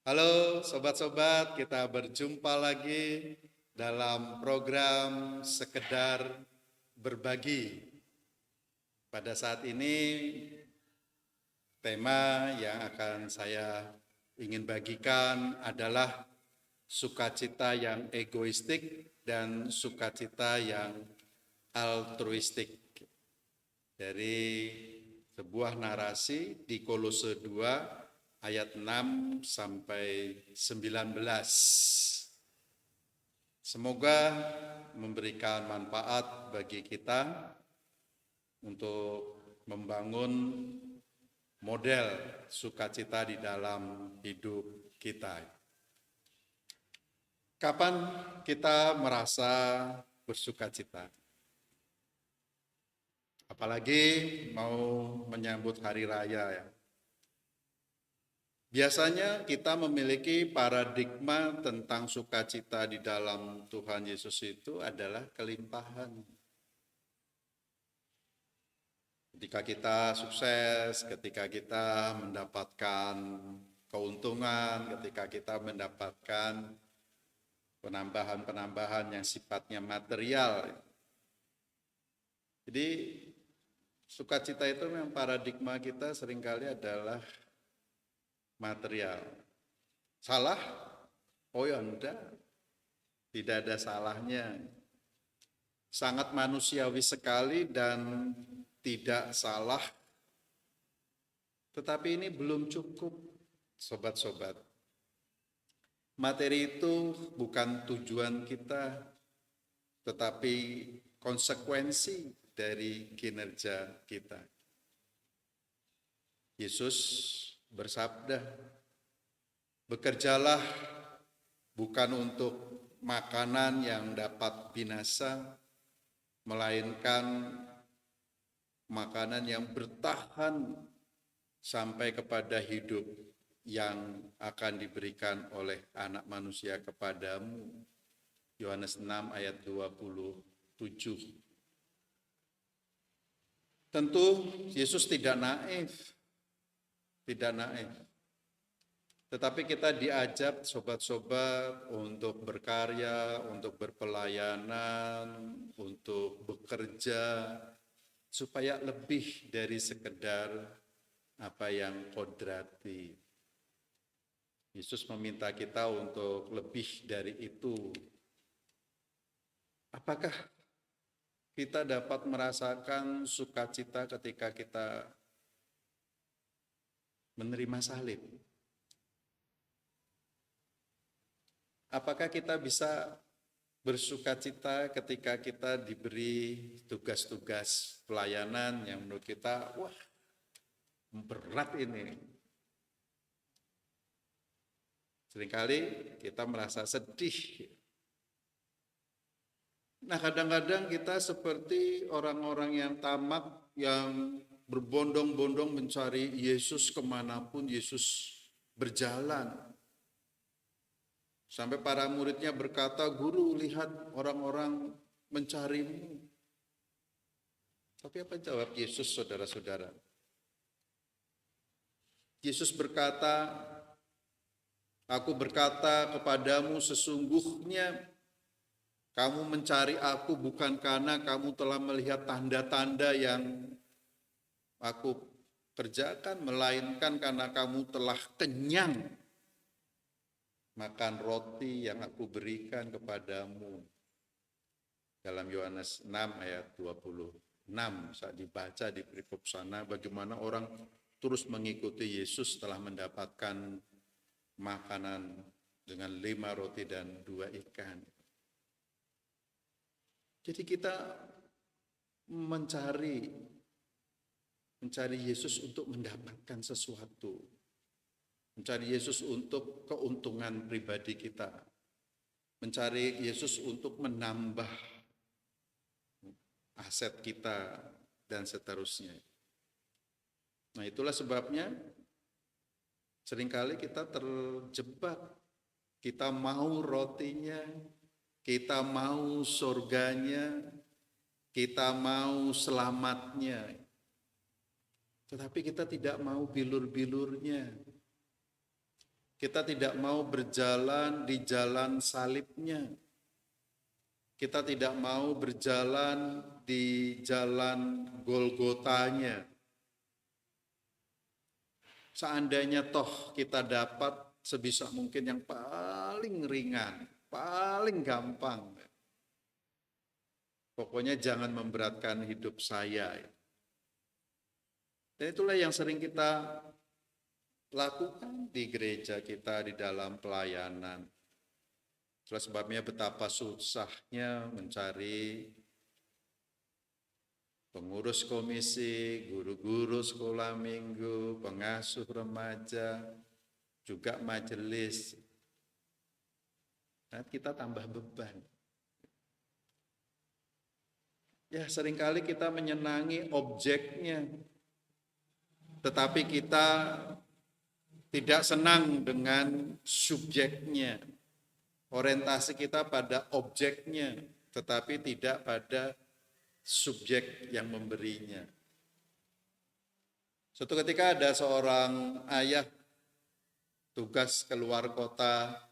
Halo sobat-sobat, kita berjumpa lagi dalam program Sekedar Berbagi. Pada saat ini tema yang akan saya ingin bagikan adalah sukacita yang egoistik dan sukacita yang altruistik. Dari sebuah narasi di Kolose 2 ayat 6 sampai 19. Semoga memberikan manfaat bagi kita untuk membangun model sukacita di dalam hidup kita. Kapan kita merasa bersukacita? Apalagi mau menyambut hari raya ya. Biasanya kita memiliki paradigma tentang sukacita di dalam Tuhan Yesus itu adalah kelimpahan. Ketika kita sukses, ketika kita mendapatkan keuntungan, ketika kita mendapatkan penambahan-penambahan yang sifatnya material. Jadi sukacita itu memang paradigma kita seringkali adalah material. Salah? Oh ya enggak. Tidak ada salahnya. Sangat manusiawi sekali dan tidak salah. Tetapi ini belum cukup, sobat-sobat. Materi itu bukan tujuan kita, tetapi konsekuensi dari kinerja kita. Yesus bersabda, bekerjalah bukan untuk makanan yang dapat binasa, melainkan makanan yang bertahan sampai kepada hidup yang akan diberikan oleh anak manusia kepadamu. Yohanes 6 ayat 27. Tentu Yesus tidak naif. Tetapi kita diajak sobat-sobat untuk berkarya, untuk berpelayanan, untuk bekerja, supaya lebih dari sekedar apa yang kodrati. Yesus meminta kita untuk lebih dari itu. Apakah kita dapat merasakan sukacita ketika kita menerima salib? Apakah kita bisa bersukacita ketika kita diberi tugas-tugas pelayanan yang menurut kita, wah berat ini. Seringkali kita merasa sedih. Nah kadang-kadang kita seperti orang-orang yang tamak, yang berbondong-bondong mencari Yesus kemanapun Yesus berjalan. Sampai para muridnya berkata, guru lihat orang-orang mencarimu. Tapi apa jawab Yesus saudara-saudara? Yesus berkata, aku berkata kepadamu sesungguhnya kamu mencari aku bukan karena kamu telah melihat tanda-tanda yang aku kerjakan, melainkan karena kamu telah kenyang makan roti yang aku berikan kepadamu. Dalam Yohanes 6 ayat 26 saat dibaca di perikop sana bagaimana orang terus mengikuti Yesus setelah mendapatkan makanan dengan 5 roti dan 2 ikan. Jadi kita mencari Yesus untuk mendapatkan sesuatu. Mencari Yesus untuk keuntungan pribadi kita. Mencari Yesus untuk menambah aset kita dan seterusnya. Nah itulah sebabnya seringkali kita terjebak. Kita mau rotinya, kita mau surganya, kita mau selamatnya. Tetapi kita tidak mau bilur-bilurnya. Kita tidak mau berjalan di jalan salibnya. Kita tidak mau berjalan di jalan Golgotanya. Seandainya toh kita dapat sebisa mungkin yang paling ringan, paling gampang. Pokoknya jangan memberatkan hidup saya. Dan itulah yang sering kita lakukan di gereja kita di dalam pelayanan. Itulah sebabnya betapa susahnya mencari pengurus komisi, guru-guru sekolah minggu, pengasuh remaja, juga majelis. Nah, kita tambah beban. Ya, seringkali kita menyenangi objeknya, tetapi kita tidak senang dengan subjeknya. Orientasi kita pada objeknya, tetapi tidak pada subjek yang memberinya. Suatu ketika ada seorang ayah tugas keluar kota,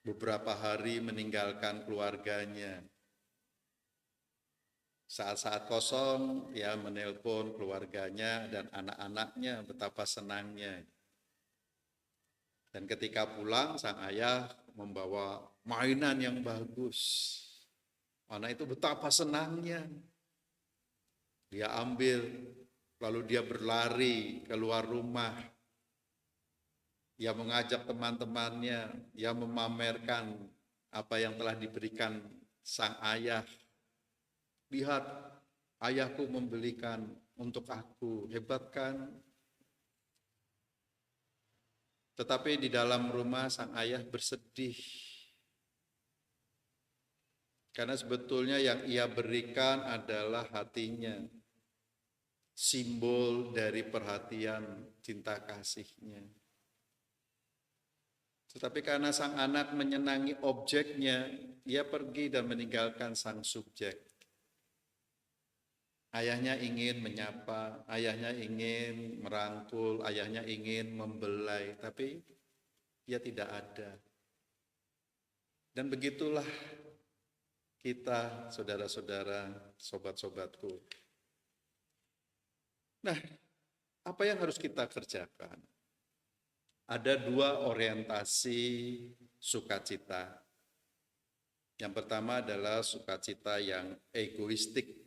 beberapa hari meninggalkan keluarganya. Saat-saat kosong, ia menelpon keluarganya dan anak-anaknya, betapa senangnya. Dan ketika pulang, sang ayah membawa mainan yang bagus. Anak itu betapa senangnya. Dia ambil, lalu dia berlari keluar rumah. Ia mengajak teman-temannya, ia memamerkan apa yang telah diberikan sang ayah. Lihat, ayahku membelikan untuk aku, hebat kan? Tetapi di dalam rumah sang ayah bersedih. Karena sebetulnya yang ia berikan adalah hatinya. Simbol dari perhatian cinta kasihnya. Tetapi karena sang anak menyenangi objeknya, ia pergi dan meninggalkan sang subjek. Ayahnya ingin menyapa, ayahnya ingin merangkul, ayahnya ingin membelai, tapi ia tidak ada. Dan begitulah kita, saudara-saudara, sobat-sobatku. Nah, apa yang harus kita kerjakan? Ada dua orientasi sukacita. Yang pertama adalah sukacita yang egoistik.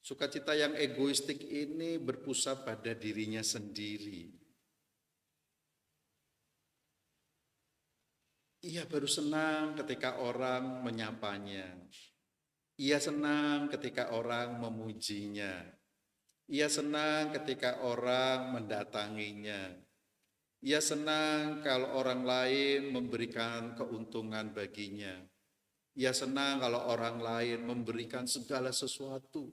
Sukacita yang egoistik ini berpusat pada dirinya sendiri. Ia baru senang ketika orang menyapanya. Ia senang ketika orang memujinya. Ia senang ketika orang mendatanginya. Ia senang kalau orang lain memberikan keuntungan baginya. Ia senang kalau orang lain memberikan segala sesuatu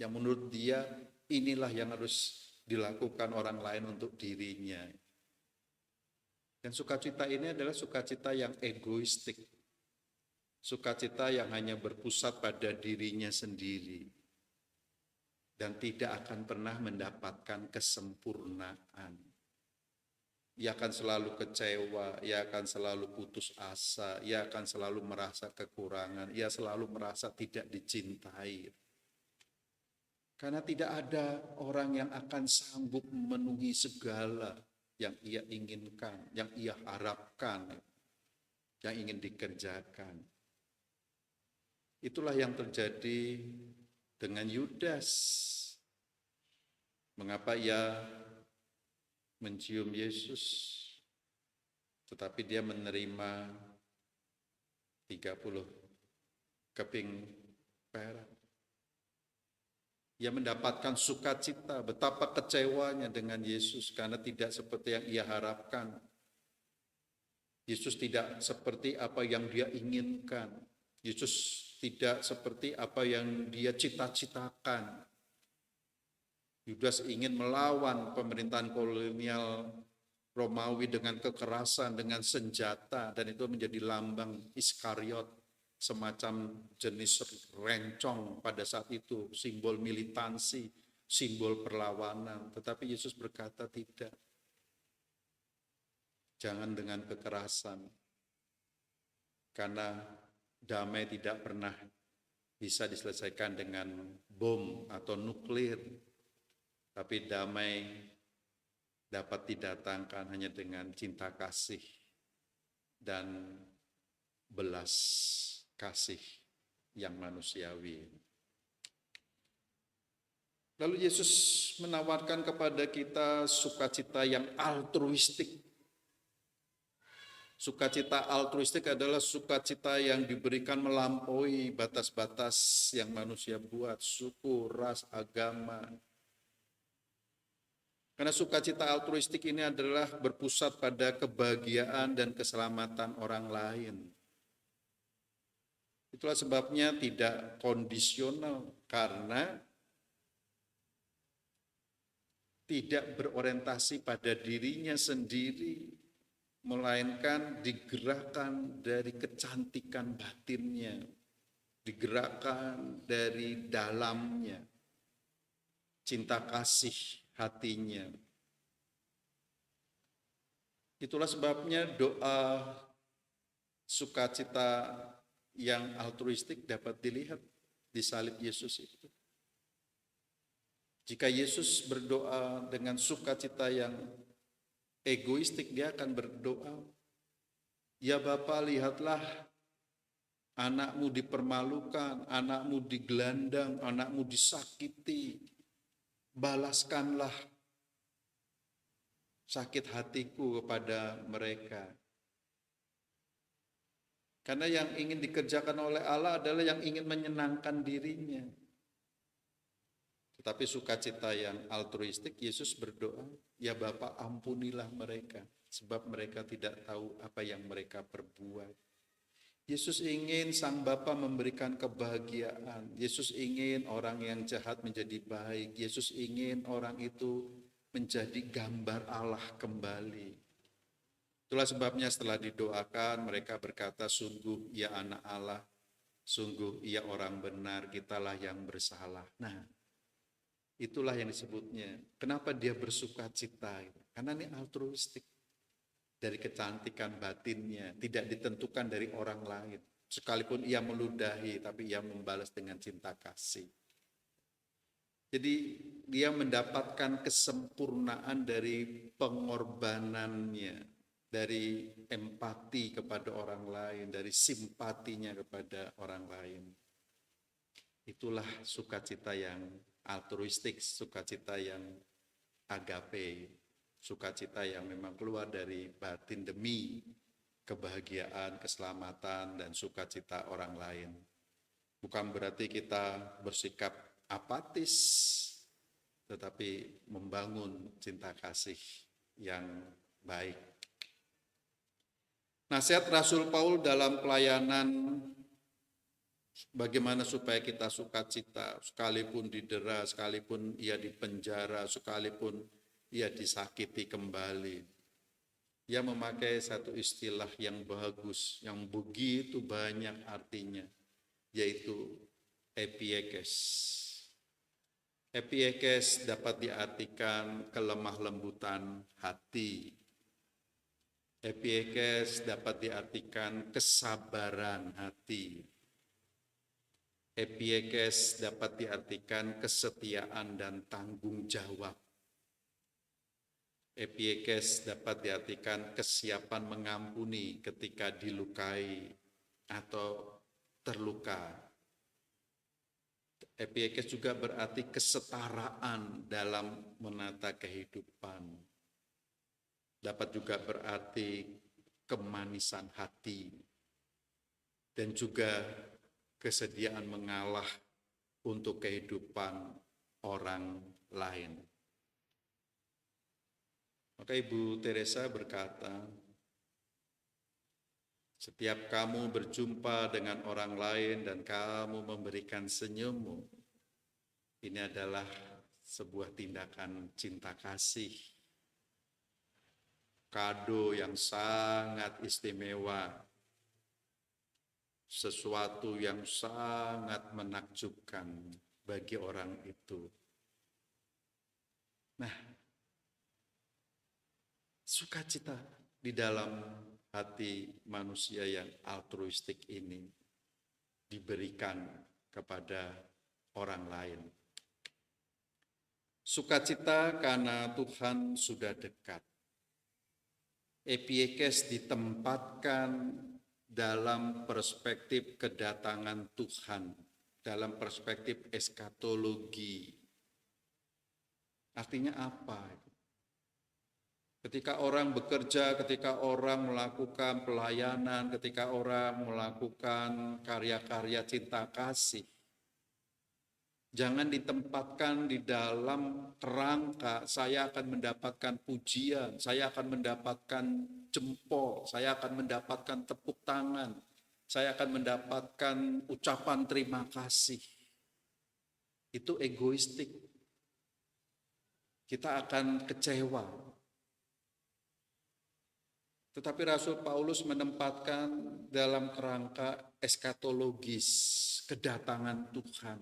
yang menurut dia inilah yang harus dilakukan orang lain untuk dirinya. Dan sukacita ini adalah sukacita yang egoistik. Sukacita yang hanya berpusat pada dirinya sendiri. Dan tidak akan pernah mendapatkan kesempurnaan. Ia akan selalu kecewa, ia akan selalu putus asa, ia akan selalu merasa kekurangan, ia selalu merasa tidak dicintai. Karena tidak ada orang yang akan sanggup memenuhi segala yang ia inginkan, yang ia harapkan, yang ingin dikerjakan. Itulah yang terjadi dengan Yudas. Mengapa ia mencium Yesus, tetapi dia menerima 30 keping perak. Ia mendapatkan sukacita, betapa kecewanya dengan Yesus karena tidak seperti yang ia harapkan. Yesus tidak seperti apa yang dia inginkan. Yesus tidak seperti apa yang dia cita-citakan. Yudas ingin melawan pemerintahan kolonial Romawi dengan kekerasan, dengan senjata, dan itu menjadi lambang Iskariot. Semacam jenis rencong pada saat itu, simbol militansi. simbol perlawanan. Tetapi Yesus berkata tidak. Jangan dengan kekerasan. Karena damai tidak pernah bisa diselesaikan dengan bom atau nuklir. Tapi damai dapat didatangkan hanya dengan cinta kasih dan belas kasih yang manusiawi. Lalu Yesus menawarkan kepada kita sukacita yang altruistik. Sukacita altruistik adalah sukacita yang diberikan melampaui batas-batas yang manusia buat, suku, ras, agama. Karena sukacita altruistik ini adalah berpusat pada kebahagiaan dan keselamatan orang lain. Itulah sebabnya tidak kondisional, karena tidak berorientasi pada dirinya sendiri, melainkan digerakkan dari kecantikan batinnya, digerakkan dari dalamnya, cinta kasih hatinya. Itulah sebabnya doa sukacita yang altruistik dapat dilihat di salib Yesus itu. Jika Yesus berdoa dengan sukacita yang egoistik, dia akan berdoa, ya Bapa, lihatlah anakmu dipermalukan, anakmu digelandang, anakmu disakiti, balaskanlah sakit hatiku kepada mereka. Karena yang ingin dikerjakan oleh Allah adalah yang ingin menyenangkan dirinya. Tetapi sukacita yang altruistik, Yesus berdoa, ya Bapa, ampunilah mereka, sebab mereka tidak tahu apa yang mereka perbuat. Yesus ingin Sang Bapa memberikan kebahagiaan. Yesus ingin orang yang jahat menjadi baik. Yesus ingin orang itu menjadi gambar Allah kembali. Itulah sebabnya setelah didoakan, mereka berkata, sungguh ia anak Allah, sungguh ia orang benar, kitalah yang bersalah. Nah, itulah yang disebutnya. Kenapa dia bersuka cita? Karena ini altruistik. Dari kecantikan batinnya, tidak ditentukan dari orang lain. Sekalipun ia meludahi, tapi ia membalas dengan cinta kasih. Jadi dia mendapatkan kesempurnaan dari pengorbanannya, dari empati kepada orang lain, dari simpatinya kepada orang lain. Itulah sukacita yang altruistik, sukacita yang agape, sukacita yang memang keluar dari batin demi kebahagiaan, keselamatan, dan sukacita orang lain. Bukan berarti kita bersikap apatis, tetapi membangun cinta kasih yang baik. Nasihat Rasul Paul dalam pelayanan, bagaimana supaya kita sukacita, sekalipun didera, sekalipun ia dipenjara, sekalipun ia disakiti kembali. Ia memakai satu istilah yang bagus, yang begitu banyak artinya, yaitu epiekes. Epiekes dapat diartikan kelemah lembutan hati. Epiekes dapat diartikan kesabaran hati. Epiekes dapat diartikan kesetiaan dan tanggung jawab. Epiekes dapat diartikan kesiapan mengampuni ketika dilukai atau terluka. Epiekes juga berarti kesetaraan dalam menata kehidupan. Dapat juga berarti kemanisan hati dan juga kesediaan mengalah untuk kehidupan orang lain. Maka Ibu Teresa berkata, setiap kamu berjumpa dengan orang lain dan kamu memberikan senyummu, ini adalah sebuah tindakan cinta kasih. Kado yang sangat istimewa, sesuatu yang sangat menakjubkan bagi orang itu. Nah, sukacita di dalam hati manusia yang altruistik ini diberikan kepada orang lain. Sukacita karena Tuhan sudah dekat. Epiekes ditempatkan dalam perspektif kedatangan Tuhan, dalam perspektif eskatologi. Artinya apa? Ketika orang bekerja, ketika orang melakukan pelayanan, ketika orang melakukan karya-karya cinta kasih, jangan ditempatkan di dalam kerangka saya akan mendapatkan pujian, saya akan mendapatkan jempol, saya akan mendapatkan tepuk tangan, saya akan mendapatkan ucapan terima kasih. Itu egoistik. Kita akan kecewa. Tetapi Rasul Paulus menempatkan dalam kerangka eskatologis, kedatangan Tuhan.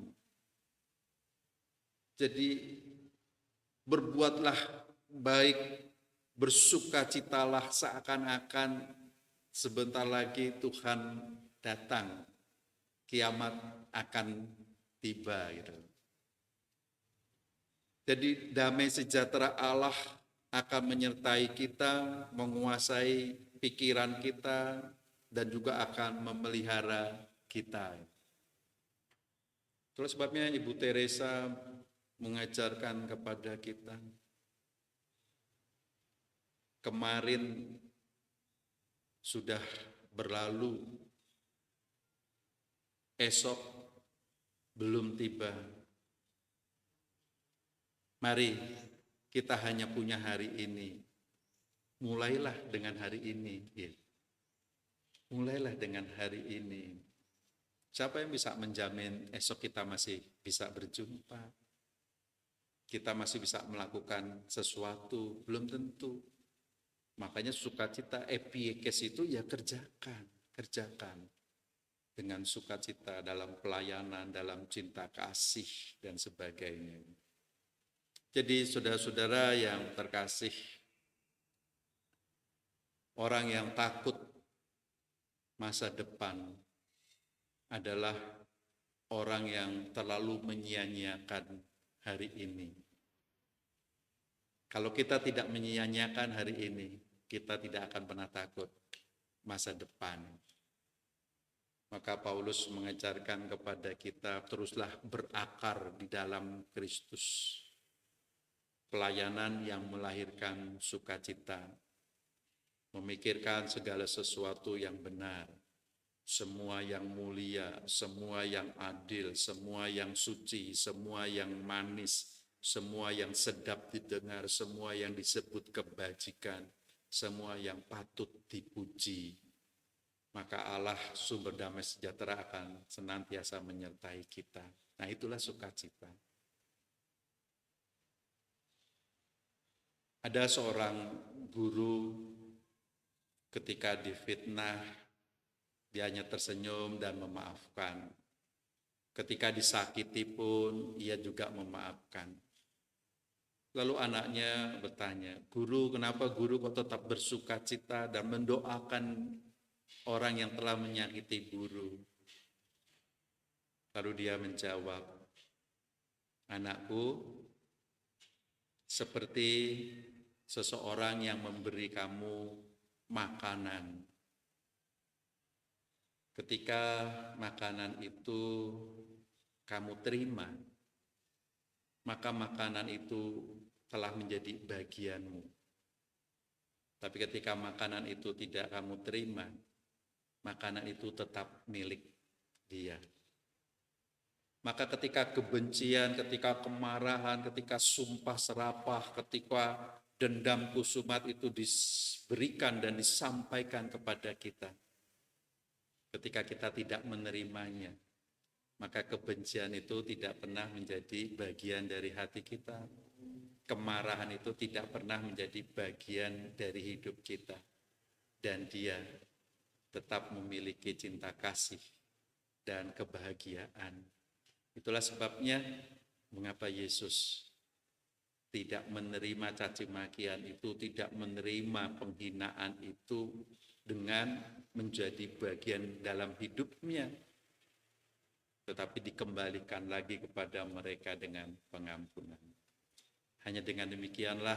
Jadi berbuatlah baik, bersukacitalah seakan-akan sebentar lagi Tuhan datang, kiamat akan tiba. Gitu. Jadi damai sejahtera Allah akan menyertai kita, menguasai pikiran kita, dan juga akan memelihara kita. Itulah sebabnya Ibu Teresa mengajarkan kepada kita. Kemarin sudah berlalu, esok belum tiba. Mari kita hanya punya hari ini. Mulailah dengan hari ini. Mulailah dengan hari ini. Siapa yang bisa menjamin esok kita masih bisa berjumpa? Kita masih bisa melakukan sesuatu? Belum tentu. Makanya sukacita epiekes itu ya kerjakan. Dengan sukacita dalam pelayanan, dalam cinta kasih, dan sebagainya. Jadi saudara-saudara yang terkasih, orang yang takut masa depan adalah orang yang terlalu menyia-nyiakan hari ini. Kalau kita tidak menyia-nyiakan hari ini, kita tidak akan pernah takut masa depan. Maka Paulus mengajarkan kepada kita, teruslah berakar di dalam Kristus. Pelayanan yang melahirkan sukacita, memikirkan segala sesuatu yang benar, semua yang mulia, semua yang adil, semua yang suci, semua yang manis, semua yang sedap didengar, semua yang disebut kebajikan, semua yang patut dipuji. Maka Allah sumber damai sejahtera akan senantiasa menyertai kita. Nah, itulah sukacita. Ada seorang guru ketika difitnah, dia hanya tersenyum dan memaafkan. Ketika disakiti pun, ia juga memaafkan. Lalu anaknya bertanya, guru, kenapa guru kok tetap bersukacita dan mendoakan orang yang telah menyakiti guru? Lalu dia menjawab, anakku, seperti seseorang yang memberi kamu makanan. Ketika makanan itu kamu terima, maka makanan itu telah menjadi bagianmu. Tapi ketika makanan itu tidak kamu terima, makanan itu tetap milik dia. Maka ketika kebencian, ketika kemarahan, ketika sumpah serapah, ketika dendam kusumat itu diberikan dan disampaikan kepada kita, ketika kita tidak menerimanya, maka kebencian itu tidak pernah menjadi bagian dari hati kita. Kemarahan itu tidak pernah menjadi bagian dari hidup kita. Dan dia tetap memiliki cinta kasih dan kebahagiaan. Itulah sebabnya mengapa Yesus tidak menerima caci makian itu, tidak menerima penghinaan itu dengan menjadi bagian dalam hidupnya, tetapi dikembalikan lagi kepada mereka dengan pengampunan. Hanya dengan demikianlah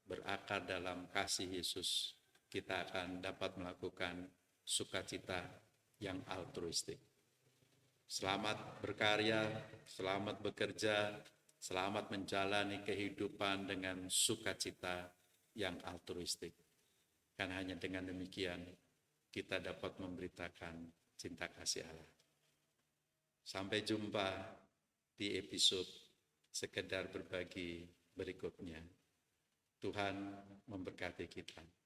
berakar dalam kasih Yesus, kita akan dapat melakukan sukacita yang altruistik. Selamat berkarya, selamat bekerja, selamat menjalani kehidupan dengan sukacita yang altruistik. Karena hanya dengan demikian kita dapat memberitakan cinta kasih Allah. Sampai jumpa di episode sekedar berbagi berikutnya. Tuhan memberkati kita.